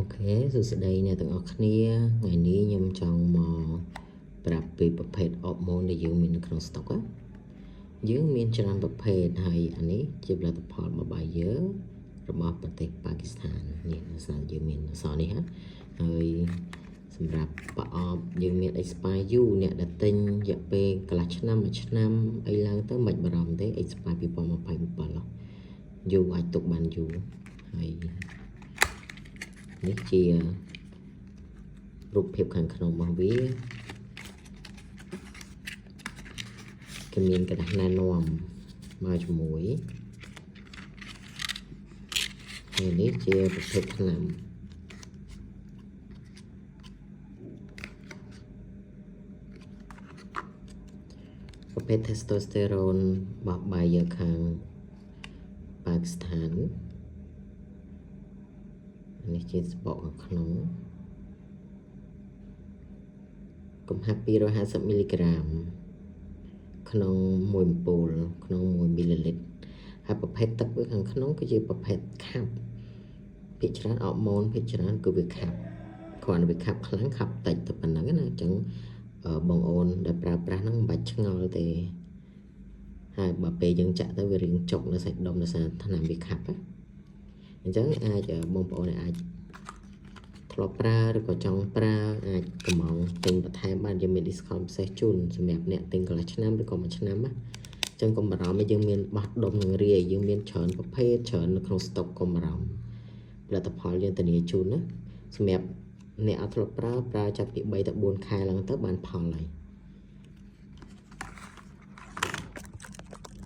Ok, rồi sẽ đây nè từng ở khnia ngày ní nhâm trong mò bạp bị bập phết ọp môn để dương mình trong stock á dương mình trong bập phết hay anh ấy chỉ là tập hợp mà bài dớ rồi mà bật tịch Pakistan nhìn là sao dương mình sao này hết rồi sầm rạp ọp dương mình expire du nè đặt tên dạ về clutch năm ấy lang tới mạch bà rồng thế expire bị bỏ mà phải bỏ lọc du ai tục bàn du hayនេះជារូបភាពខាងក្នុងរបស់វាគឺមានกระดาษណែនាំមកជាមួយហើយនេះជាប្រភេទថ្នាំប្រភេទ testosterone របស់បាយយកខាងប៉ាគីស្ថាននេះជាស្បកនៅក្នុងកំហាប់250មីលីក្រាមក្នុង1អំពូលក្នុង1មីលីលីត្រហើយប្រភេទទឹកវាខាងក្នុងគឺជាប្រភេទខាប់ភាគច្រើនអរម៉ូនភាគច្រើនគឺវាខាប់គ្រាន់តែវាខាប់ខ្លាំងខាប់តិចទៅប៉ុណ្ណឹងណាអញ្ចឹងបងអូនដែលប្រើប្រាស់ហ្នឹងមិនបាច់ឆ្ងល់ទេហើយបើពេលយើងចាក់ទៅវារៀងចុកនៅសាច់ដុំដោយសារថ្នាំវាខាប់អញ្ចឹងអាចបងប្អូនអាចធ្លាប់ប្រើឬក៏ចង់ប្រើអាចកំងទិញបន្ថែមបានយើងមាន discount ពិសេសជូនសម្រាប់អ្នកទិញកន្លះឆ្នាំឬក៏មួយឆ្នាំណាអញ្ចឹងកុំបារម្ភយើងមានបោះដុំនឹងរាយយើងមានច្រើនប្រភេទច្រើននៅក្នុង stock កុំបារម្ភផលិតផលយើងធានាជូនណាសម្រាប់អ្នកអត់ធ្លាប់ប្រើចាប់ពី3ទៅ4ខែឡើងទៅបានផលហើយ